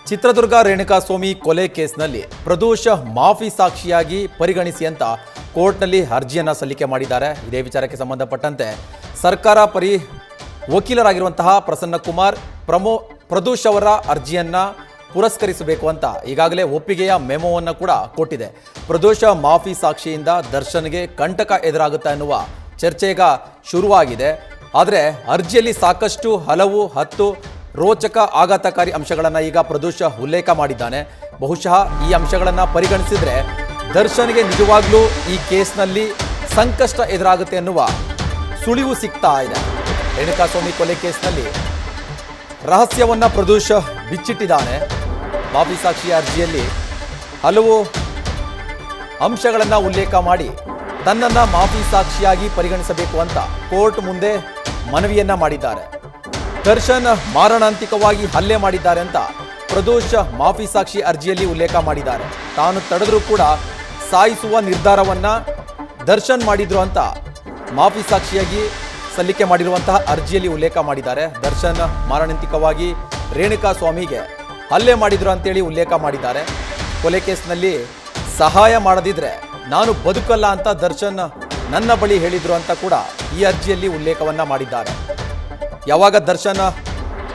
ಚಿತ್ರದುರ್ಗ ರೇಣುಕಾಸ್ವಾಮಿ ಕೊಲೆ ಕೇಸ್ನಲ್ಲಿ ಪ್ರದೋಷ ಮಾಫಿ ಸಾಕ್ಷಿಯಾಗಿ ಪರಿಗಣಿಸಿ ಅಂತ ಕೋರ್ಟ್ನಲ್ಲಿ ಅರ್ಜಿಯನ್ನು ಸಲ್ಲಿಕೆ ಮಾಡಿದ್ದಾರೆ. ಇದೇ ವಿಚಾರಕ್ಕೆ ಸಂಬಂಧಪಟ್ಟಂತೆ ಸರ್ಕಾರ ಪರಿ ವಕೀಲರಾಗಿರುವಂತಹ ಪ್ರಸನ್ನ ಕುಮಾರ್ ಪ್ರದೋಷ್ ಅವರ ಅರ್ಜಿಯನ್ನು ಪುರಸ್ಕರಿಸಬೇಕು ಅಂತ ಈಗಾಗಲೇ ಒಪ್ಪಿಗೆಯ ಮೆಮೋವನ್ನು ಕೂಡ ಕೊಟ್ಟಿದೆ. ಪ್ರದೋಷ ಮಾಫಿ ಸಾಕ್ಷಿಯಿಂದ ದರ್ಶನ್ಗೆ ಕಂಟಕ ಎದುರಾಗುತ್ತಾ ಎನ್ನುವ ಚರ್ಚೆ ಈಗ ಶುರುವಾಗಿದೆ. ಆದರೆ ಅರ್ಜಿಯಲ್ಲಿ ಸಾಕಷ್ಟು ಹಲವು 10 ರೋಚಕ ಆಘಾತಕಾರಿ ಅಂಶಗಳನ್ನು ಈಗ ಪ್ರದೋಷ್ ಉಲ್ಲೇಖ ಮಾಡಿದ್ದಾನೆ. ಬಹುಶಃ ಈ ಅಂಶಗಳನ್ನು ಪರಿಗಣಿಸಿದರೆ ದರ್ಶನ್ಗೆ ನಿಜವಾಗ್ಲೂ ಈ ಕೇಸ್ನಲ್ಲಿ ಸಂಕಷ್ಟ ಎದುರಾಗುತ್ತೆ ಎನ್ನುವ ಸುಳಿವು ಸಿಗ್ತಾ ಇದೆ. ರೇಣುಕಾಸ್ವಾಮಿ ಕೊಲೆ ಕೇಸ್ನಲ್ಲಿ ರಹಸ್ಯವನ್ನು ಪ್ರದೋಷ್ ಬಿಚ್ಚಿಟ್ಟಿದ್ದಾನೆ. ಮಾಫಿ ಸಾಕ್ಷಿಯ ಅರ್ಜಿಯಲ್ಲಿ ಹಲವು ಅಂಶಗಳನ್ನು ಉಲ್ಲೇಖ ಮಾಡಿ ತನ್ನನ್ನು ಮಾಫಿ ಸಾಕ್ಷಿಯಾಗಿ ಪರಿಗಣಿಸಬೇಕು ಅಂತ ಕೋರ್ಟ್ ಮುಂದೆ ಮನವಿಯನ್ನ ಮಾಡಿದ್ದಾರೆ. ದರ್ಶನ್ ಮಾರಣಾಂತಿಕವಾಗಿ ಹಲ್ಲೆ ಮಾಡಿದ್ದಾರೆ ಅಂತ ಪ್ರದೋಷ್ ಮಾಫಿ ಸಾಕ್ಷಿ ಅರ್ಜಿಯಲ್ಲಿ ಉಲ್ಲೇಖ ಮಾಡಿದ್ದಾರೆ. ತಾನು ತಡೆದರೂ ಕೂಡ ಸಾಯಿಸುವ ನಿರ್ಧಾರವನ್ನ ದರ್ಶನ್ ಮಾಡಿದ್ರು ಅಂತ ಮಾಫಿ ಸಾಕ್ಷಿಯಾಗಿ ಸಲ್ಲಿಕೆ ಮಾಡಿರುವಂತಹ ಅರ್ಜಿಯಲ್ಲಿ ಉಲ್ಲೇಖ ಮಾಡಿದ್ದಾರೆ. ದರ್ಶನ್ ಮಾರಣಾಂತಿಕವಾಗಿ ರೇಣುಕಾಸ್ವಾಮಿಗೆ ಹಲ್ಲೆ ಮಾಡಿದ್ರು ಅಂತೇಳಿ ಉಲ್ಲೇಖ ಮಾಡಿದ್ದಾರೆ. ಕೊಲೆ ಕೇಸ್ನಲ್ಲಿ ಸಹಾಯ ಮಾಡದಿದ್ರೆ ನಾನು ಬದುಕಲ್ಲ ಅಂತ ದರ್ಶನ್ ನನ್ನ ಬಳಿ ಹೇಳಿದ್ರು ಅಂತ ಕೂಡ ಈ ಅರ್ಜಿಯಲ್ಲಿ ಉಲ್ಲೇಖವನ್ನ ಮಾಡಿದ್ದಾರೆ. ಯಾವಾಗ ದರ್ಶನ್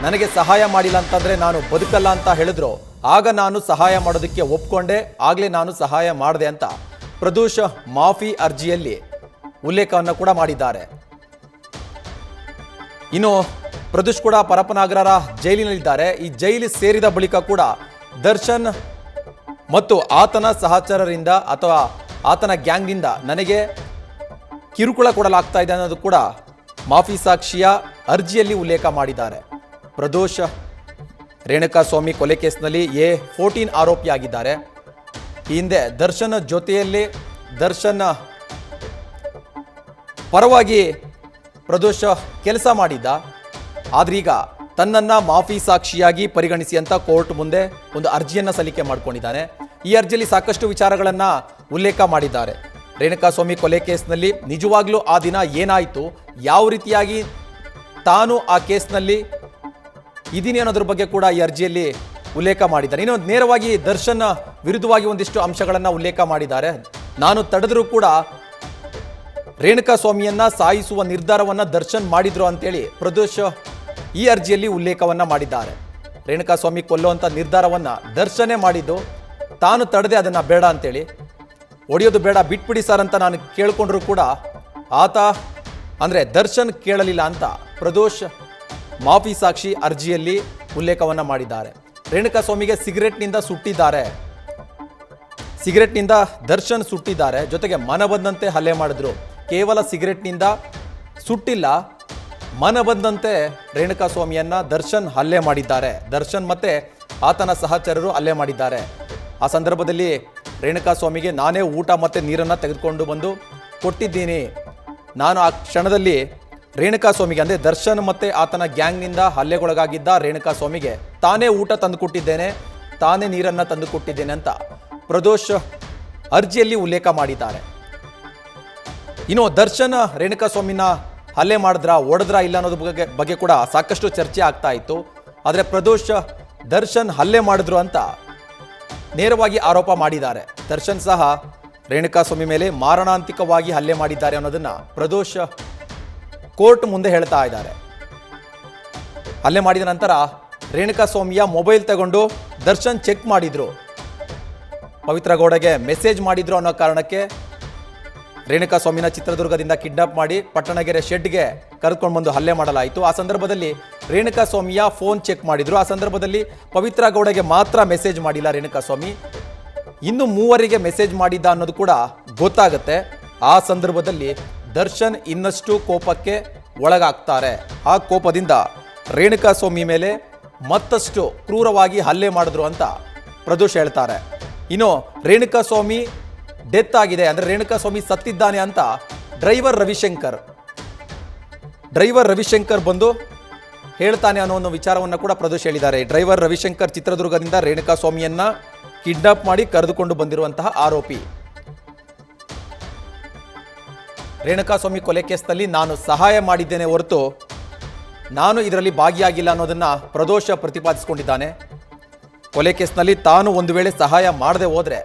ನನಗೆ ಸಹಾಯ ಮಾಡಿಲ್ಲ ಅಂತಂದ್ರೆ ನಾನು ಬದುಕಲ್ಲ ಅಂತ ಹೇಳಿದ್ರು ಆಗ ನಾನು ಸಹಾಯ ಮಾಡೋದಕ್ಕೆ ಒಪ್ಕೊಂಡೆ, ಆಗಲೇ ನಾನು ಸಹಾಯ ಮಾಡಿದೆ ಅಂತ ಪ್ರದೋಷ್ ಮಾಫಿ ಅರ್ಜಿಯಲ್ಲಿ ಉಲ್ಲೇಖವನ್ನು ಕೂಡ ಮಾಡಿದ್ದಾರೆ. ಇನ್ನು ಪ್ರದೋಷ್ ಕೂಡ ಪರಪನಾಗರ ಜೈಲಿನಲ್ಲಿದ್ದಾರೆ. ಈ ಜೈಲು ಸೇರಿದ ಬಳಿಕ ಕೂಡ ದರ್ಶನ್ ಮತ್ತು ಆತನ ಸಹಚರರಿಂದ ಅಥವಾ ಆತನ ಗ್ಯಾಂಗ್ನಿಂದ ನನಗೆ ಕಿರುಕುಳ ಕೊಡಲಾಗ್ತಾ ಇದೆ ಅನ್ನೋದು ಕೂಡ ಮಾಫಿ ಸಾಕ್ಷಿಯ ಅರ್ಜಿಯಲ್ಲಿ ಉಲ್ಲೇಖ ಮಾಡಿದ್ದಾರೆ. ಪ್ರದೋಷ್ ರೇಣುಕಾಸ್ವಾಮಿ ಕೊಲೆ ಕೇಸ್ನಲ್ಲಿ A14 ಆರೋಪಿಯಾಗಿದ್ದಾರೆ. ಈ ಹಿಂದೆ ದರ್ಶನ್ ಜೊತೆಯಲ್ಲಿ ದರ್ಶನ್ ಪರವಾಗಿ ಪ್ರದೋಷ್ ಕೆಲಸ ಮಾಡಿದ್ದ. ಆದ್ರೀಗ ತನ್ನನ್ನು ಮಾಫಿ ಸಾಕ್ಷಿಯಾಗಿ ಪರಿಗಣಿಸಿ ಅಂತ ಕೋರ್ಟ್ ಮುಂದೆ ಒಂದು ಅರ್ಜಿಯನ್ನು ಸಲ್ಲಿಕೆ ಮಾಡಿಕೊಂಡಿದ್ದಾನೆ. ಈ ಅರ್ಜಿಯಲ್ಲಿ ಸಾಕಷ್ಟು ವಿಚಾರಗಳನ್ನು ಉಲ್ಲೇಖ ಮಾಡಿದ್ದಾರೆ. ರೇಣುಕಾಸ್ವಾಮಿ ಕೊಲೆ ಕೇಸ್ನಲ್ಲಿ ನಿಜವಾಗ್ಲೂ ಆ ದಿನ ಏನಾಯಿತು, ಯಾವ ರೀತಿಯಾಗಿ ತಾನು ಆ ಕೇಸ್ನಲ್ಲಿ ಇದೀನಿ ಅನ್ನೋದ್ರ ಬಗ್ಗೆ ಕೂಡ ಈ ಅರ್ಜಿಯಲ್ಲಿ ಉಲ್ಲೇಖ ಮಾಡಿದ್ದಾರೆ. ಇನ್ನು ನೇರವಾಗಿ ದರ್ಶನ್ ವಿರುದ್ಧವಾಗಿ ಒಂದಿಷ್ಟು ಅಂಶಗಳನ್ನು ಉಲ್ಲೇಖ ಮಾಡಿದ್ದಾರೆ. ನಾನು ತಡೆದರೂ ಕೂಡ ರೇಣುಕಾಸ್ವಾಮಿಯನ್ನ ಸಾಯಿಸುವ ನಿರ್ಧಾರವನ್ನು ದರ್ಶನ್ ಮಾಡಿದ್ರು ಅಂತೇಳಿ ಪ್ರದೋಷ್ ಈ ಅರ್ಜಿಯಲ್ಲಿ ಉಲ್ಲೇಖವನ್ನ ಮಾಡಿದ್ದಾರೆ. ರೇಣುಕಾಸ್ವಾಮಿ ಕೊಲ್ಲುವಂಥ ನಿರ್ಧಾರವನ್ನು ದರ್ಶನೇ ಮಾಡಿದ್ದು, ತಾನು ತಡೆದೆ ಅದನ್ನು ಬೇಡ ಅಂತೇಳಿ, ಒಡೆಯೋದು ಬೇಡ ಬಿಟ್ಬಿಡಿ ಸರ್ ಅಂತ ನಾನು ಕೇಳ್ಕೊಂಡ್ರು ಕೂಡ ಆತ ಅಂದರೆ ದರ್ಶನ್ ಕೇಳಲಿಲ್ಲ ಅಂತ ಪ್ರದೋಷ್ ಮಾಫಿ ಸಾಕ್ಷಿ ಅರ್ಜಿಯಲ್ಲಿ ಉಲ್ಲೇಖವನ್ನು ಮಾಡಿದ್ದಾರೆ. ರೇಣುಕಾಸ್ವಾಮಿಗೆ ಸಿಗರೆಟ್ನಿಂದ ಸುಟ್ಟಿದ್ದಾರೆ, ಸಿಗರೆಟ್ನಿಂದ ದರ್ಶನ್ ಸುಟ್ಟಿದ್ದಾರೆ, ಜೊತೆಗೆ ಮನ ಬಂದಂತೆ ಹಲ್ಲೆ ಮಾಡಿದ್ರು. ಕೇವಲ ಸಿಗರೆಟ್ನಿಂದ ಸುಟ್ಟಿಲ್ಲ, ಮನ ಬಂದಂತೆ ರೇಣುಕಾಸ್ವಾಮಿಯನ್ನ ದರ್ಶನ್ ಹಲ್ಲೆ ಮಾಡಿದ್ದಾರೆ. ದರ್ಶನ್ ಮತ್ತೆ ಆತನ ಸಹಚರರು ಹಲ್ಲೆ ಮಾಡಿದ್ದಾರೆ. ಆ ಸಂದರ್ಭದಲ್ಲಿ ರೇಣುಕಾಸ್ವಾಮಿಗೆ ನಾನೇ ಊಟ ಮತ್ತು ನೀರನ್ನು ತೆಗೆದುಕೊಂಡು ಬಂದು ಕೊಟ್ಟಿದ್ದೀನಿ. ನಾನು ಆ ಕ್ಷಣದಲ್ಲಿ ರೇಣುಕಾಸ್ವಾಮಿಗೆ ಅಂದರೆ ದರ್ಶನ್ ಮತ್ತು ಆತನ ಗ್ಯಾಂಗ್ನಿಂದ ಹಲ್ಲೆಗೊಳಗಾಗಿದ್ದ ರೇಣುಕಾಸ್ವಾಮಿಗೆ ತಾನೇ ಊಟ ತಂದುಕೊಟ್ಟಿದ್ದೇನೆ, ತಾನೇ ನೀರನ್ನು ತಂದುಕೊಟ್ಟಿದ್ದೇನೆ ಅಂತ ಪ್ರದೋಷ್ ಅರ್ಜಿಯಲ್ಲಿ ಉಲ್ಲೇಖ ಮಾಡಿದ್ದಾರೆ. ಇನ್ನು ದರ್ಶನ್ ರೇಣುಕಾಸ್ವಾಮಿನ ಹಲ್ಲೆ ಮಾಡಿದ್ರ ಹೊಡೆದ್ರ ಇಲ್ಲ ಅನ್ನೋದ್ರ ಬಗ್ಗೆ ಕೂಡ ಸಾಕಷ್ಟು ಚರ್ಚೆ ಆಗ್ತಾ ಇತ್ತು. ಆದರೆ ಪ್ರದೋಷ್ ದರ್ಶನ್ ಹಲ್ಲೆ ಮಾಡಿದ್ರು ಅಂತ ನೇರವಾಗಿ ಆರೋಪ ಮಾಡಿದ್ದಾರೆ. ದರ್ಶನ್ ಸಹ ರೇಣುಕಾಸ್ವಾಮಿ ಮೇಲೆ ಮಾರಣಾಂತಿಕವಾಗಿ ಹಲ್ಲೆ ಮಾಡಿದ್ದಾರೆ ಅನ್ನೋದನ್ನ ಪ್ರದೋಷ್ ಕೋರ್ಟ್ ಮುಂದೆ ಹೇಳ್ತಾ ಇದ್ದಾರೆ. ಹಲ್ಲೆ ಮಾಡಿದ ನಂತರ ರೇಣುಕಾಸ್ವಾಮಿಯ ಮೊಬೈಲ್ ತಗೊಂಡು ದರ್ಶನ್ ಚೆಕ್ ಮಾಡಿದ್ರು, ಪವಿತ್ರ ಗೌಡಗೆ ಮೆಸೇಜ್ ಮಾಡಿದ್ರು ಅನ್ನೋ ಕಾರಣಕ್ಕೆ ರೇಣುಕಾಸ್ವಾಮಿನ ಚಿತ್ರದುರ್ಗದಿಂದ ಕಿಡ್ನಾಪ್ ಮಾಡಿ ಪಟ್ಟಣಗೆರೆ ಶೆಡ್ಗೆ ಕರೆದುಕೊಂಡು ಬಂದು ಹಲ್ಲೆ ಮಾಡಲಾಯಿತು. ಆ ಸಂದರ್ಭದಲ್ಲಿ ರೇಣುಕಾಸ್ವಾಮಿಯ ಫೋನ್ ಚೆಕ್ ಮಾಡಿದ್ರು. ಆ ಸಂದರ್ಭದಲ್ಲಿ ಪವಿತ್ರ ಗೌಡಗೆ ಮಾತ್ರ ಮೆಸೇಜ್ ಮಾಡಿಲ್ಲ ರೇಣುಕಾಸ್ವಾಮಿ, ಇನ್ನು 3 ಮೆಸೇಜ್ ಮಾಡಿದ್ದ ಅನ್ನೋದು ಕೂಡ ಗೊತ್ತಾಗುತ್ತೆ. ಆ ಸಂದರ್ಭದಲ್ಲಿ ದರ್ಶನ್ ಇನ್ನಷ್ಟು ಕೋಪಕ್ಕೆ ಒಳಗಾಗ್ತಾರೆ. ಆ ಕೋಪದಿಂದ ರೇಣುಕಾಸ್ವಾಮಿ ಮೇಲೆ ಮತ್ತಷ್ಟು ಕ್ರೂರವಾಗಿ ಹಲ್ಲೆ ಮಾಡಿದ್ರು ಅಂತ ಪ್ರದೋಷ್ ಹೇಳ್ತಾರೆ. ಇನ್ನು ರೇಣುಕಾಸ್ವಾಮಿ ಡೆತ್ ಆಗಿದೆ ಅಂದರೆ ರೇಣುಕಾಸ್ವಾಮಿ ಸತ್ತಿದ್ದಾನೆ ಅಂತ ಡ್ರೈವರ್ ರವಿಶಂಕರ್ ಬಂದು ಹೇಳ್ತಾನೆ ಅನ್ನೋ ಒಂದು ವಿಚಾರವನ್ನು ಕೂಡ ಪ್ರದೋಷ್ ಹೇಳಿದ್ದಾರೆ. ಡ್ರೈವರ್ ರವಿಶಂಕರ್ ಚಿತ್ರದುರ್ಗದಿಂದ ರೇಣುಕಾಸ್ವಾಮಿಯನ್ನ ಕಿಡ್ನಾಪ್ ಮಾಡಿ ಕರೆದುಕೊಂಡು ಬಂದಿರುವಂತಹ ಆರೋಪಿ. ರೇಣುಕಾಸ್ವಾಮಿ ಕೊಲೆ ಕೇಸ್ನಲ್ಲಿ ನಾನು ಸಹಾಯ ಮಾಡಿದ್ದೇನೆ ಹೊರತು ನಾನು ಇದರಲ್ಲಿ ಭಾಗಿಯಾಗಿಲ್ಲ ಅನ್ನೋದನ್ನ ಪ್ರದೋಷ್ ಪ್ರತಿಪಾದಿಸಿಕೊಂಡಿದ್ದಾನೆ. ಕೊಲೆ ಕೇಸ್ನಲ್ಲಿ ತಾನು ಒಂದು ವೇಳೆ ಸಹಾಯ ಮಾಡದೆ ಹೋದರೆ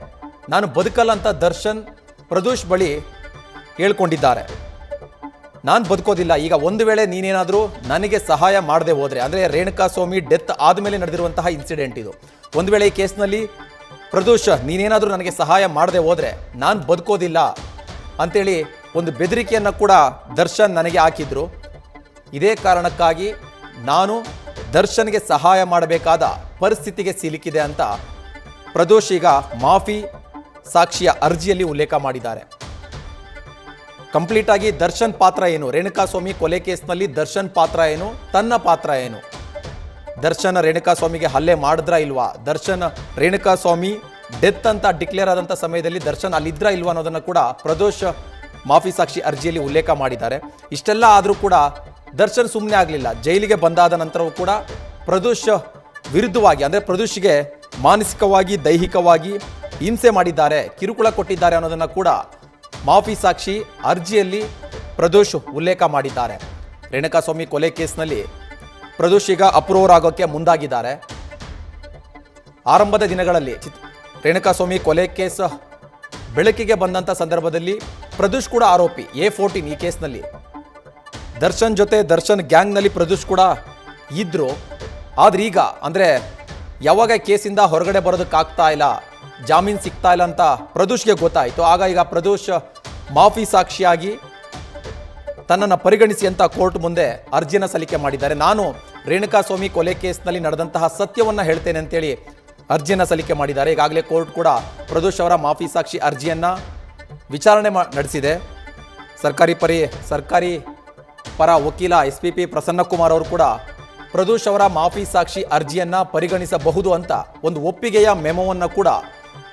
ನಾನು ಬದುಕಲ್ಲ ಅಂತ ದರ್ಶನ್ ಪ್ರದೋಷ್ ಬಳಿ ಹೇಳ್ಕೊಂಡಿದ್ದಾರೆ. ನಾನು ಬದುಕೋದಿಲ್ಲ, ಈಗ ಒಂದು ವೇಳೆ ನೀನೇನಾದರೂ ನನಗೆ ಸಹಾಯ ಮಾಡದೆ ಹೋದರೆ, ಅಂದರೆ ರೇಣುಕಾಸ್ವಾಮಿ ಡೆತ್ ಆದಮೇಲೆ ನಡೆದಿರುವಂತಹ ಇನ್ಸಿಡೆಂಟ್ ಇದು. ಒಂದು ವೇಳೆ ಈ ಕೇಸ್ನಲ್ಲಿ ಪ್ರದೋಷ್ ನೀನೇನಾದರೂ ನನಗೆ ಸಹಾಯ ಮಾಡದೆ ಹೋದರೆ ನಾನು ಬದುಕೋದಿಲ್ಲ ಅಂತೇಳಿ ಒಂದು ಬೆದರಿಕೆಯನ್ನು ಕೂಡ ದರ್ಶನ್ ನನಗೆ ಹಾಕಿದ್ರು. ಇದೇ ಕಾರಣಕ್ಕಾಗಿ ನಾನು ದರ್ಶನ್ಗೆ ಸಹಾಯ ಮಾಡಬೇಕಾದ ಪರಿಸ್ಥಿತಿಗೆ ಸಿಲುಕಿದೆ ಅಂತ ಪ್ರದೋಷ್ ಈಗ ಮಾಫಿ ಸಾಕ್ಷಿಯ ಅರ್ಜಿಯಲ್ಲಿ ಉಲ್ಲೇಖ ಮಾಡಿದ್ದಾರೆ. ಕಂಪ್ಲೀಟ್ ಆಗಿ ದರ್ಶನ್ ಪಾತ್ರ ಏನು, ರೇಣುಕಾಸ್ವಾಮಿ ಕೊಲೆ ಕೇಸ್ನಲ್ಲಿ ದರ್ಶನ್ ಪಾತ್ರ ಏನು, ತನ್ನ ಪಾತ್ರ ಏನು, ದರ್ಶನ್ ರೇಣುಕಾಸ್ವಾಮಿಗೆ ಹಲ್ಲೆ ಮಾಡಿದ್ರಾ ಇಲ್ವಾ, ದರ್ಶನ್ ರೇಣುಕಾಸ್ವಾಮಿ ಡೆತ್ ಅಂತ ಡಿಕ್ಲೇರ್ ಆದಂಥ ಸಮಯದಲ್ಲಿ ದರ್ಶನ್ ಅಲ್ಲಿದ್ರಾ ಇಲ್ವಾ ಅನ್ನೋದನ್ನು ಕೂಡ ಪ್ರದೋಷ್ ಮಾಫಿ ಸಾಕ್ಷಿ ಅರ್ಜಿಯಲ್ಲಿ ಉಲ್ಲೇಖ ಮಾಡಿದ್ದಾರೆ. ಇಷ್ಟೆಲ್ಲ ಆದರೂ ಕೂಡ ದರ್ಶನ್ ಸುಮ್ಮನೆ ಆಗಲಿಲ್ಲ. ಜೈಲಿಗೆ ಬಂದಾದ ನಂತರವೂ ಕೂಡ ಪ್ರದೋಷ್ ವಿರುದ್ಧವಾಗಿ, ಅಂದರೆ ಪ್ರದೋಷ್ಗೆ ಮಾನಸಿಕವಾಗಿ ದೈಹಿಕವಾಗಿ ಹಿಂಸೆ ಮಾಡಿದ್ದಾರೆ, ಕಿರುಕುಳ ಕೊಟ್ಟಿದ್ದಾರೆ ಅನ್ನೋದನ್ನು ಕೂಡ ಮಾಫಿ ಸಾಕ್ಷಿ ಅರ್ಜಿಯಲ್ಲಿ ಪ್ರದೋಷ್ ಉಲ್ಲೇಖ ಮಾಡಿದ್ದಾರೆ. ರೇಣುಕಾಸ್ವಾಮಿ ಕೊಲೆ ಕೇಸ್ನಲ್ಲಿ ಪ್ರದೋಷ್ ಈಗ ಅಪ್ರೂವರ್ ಆಗೋಕ್ಕೆ ಮುಂದಾಗಿದ್ದಾರೆ. ಆರಂಭದ ದಿನಗಳಲ್ಲಿ ರೇಣುಕಾಸ್ವಾಮಿ ಕೊಲೆ ಕೇಸ್ ಬೆಳಕಿಗೆ ಬಂದಂಥ ಸಂದರ್ಭದಲ್ಲಿ ಪ್ರದೋಷ್ ಕೂಡ ಆರೋಪಿ, A14 ಈ ಕೇಸ್ನಲ್ಲಿ. ದರ್ಶನ್ ಜೊತೆ ದರ್ಶನ್ ಗ್ಯಾಂಗ್ನಲ್ಲಿ ಪ್ರದೋಷ್ ಕೂಡ ಇದ್ರು. ಆದ್ರೆ ಈಗ ಅಂದರೆ ಯಾವಾಗ ಕೇಸಿಂದ ಹೊರಗಡೆ ಬರೋದಕ್ಕಾಗ್ತಾ ಇಲ್ಲ, ಜಾಮೀನು ಸಿಗ್ತಾ ಇಲ್ಲ ಅಂತ ಪ್ರದೋಷ್ಗೆ ಗೊತ್ತಾಯಿತು. ಆಗ ಈಗ ಪ್ರದೋಷ್ ಮಾಫಿ ಸಾಕ್ಷಿಯಾಗಿ ತನ್ನನ್ನು ಪರಿಗಣಿಸಿ ಅಂತ ಕೋರ್ಟ್ ಮುಂದೆ ಅರ್ಜಿಯನ್ನು ಸಲ್ಲಿಕೆ ಮಾಡಿದ್ದಾರೆ. ನಾನು ರೇಣುಕಾಸ್ವಾಮಿ ಕೊಲೆ ಕೇಸ್ನಲ್ಲಿ ನಡೆದಂತಹ ಸತ್ಯವನ್ನು ಹೇಳ್ತೇನೆ ಅಂತೇಳಿ ಅರ್ಜಿಯನ್ನು ಸಲ್ಲಿಕೆ ಮಾಡಿದ್ದಾರೆ. ಈಗಾಗಲೇ ಕೋರ್ಟ್ ಕೂಡ ಪ್ರದೋಷ್ ಅವರ ಮಾಫಿ ಸಾಕ್ಷಿ ಅರ್ಜಿಯನ್ನು ವಿಚಾರಣೆ ನಡೆಸಿದೆ. ಸರ್ಕಾರಿ ಪರ ವಕೀಲ SPP ಪ್ರಸನ್ನಕುಮಾರ್ ಅವರು ಕೂಡ ಪ್ರದೋಷ್ ಅವರ ಮಾಫಿ ಸಾಕ್ಷಿ ಅರ್ಜಿಯನ್ನು ಪರಿಗಣಿಸಬಹುದು ಅಂತ ಒಂದು ಒಪ್ಪಿಗೆಯ ಮೆಮೋವನ್ನು ಕೂಡ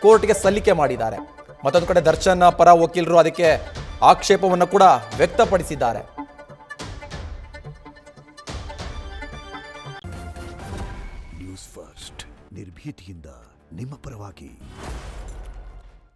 ಕೋರ್ಟ್ಗೆ ಸಲ್ಲಿಕೆ ಮಾಡಿದ್ದಾರೆ. ಮತ್ತೊಂದು ಕಡೆ ದರ್ಶನ್ ಪರ ವಕೀಲರು ಅದಕ್ಕೆ ಆಕ್ಷೇಪವನ್ನು ಕೂಡ ವ್ಯಕ್ತಪಡಿಸಿದ್ದಾರೆ. ನ್ಯೂಸ್ ಫಸ್ಟ್ ನಿರ್ಭೀತಿಯಿಂದ ನಿಮ್ಮ ಪರವಾಗಿ.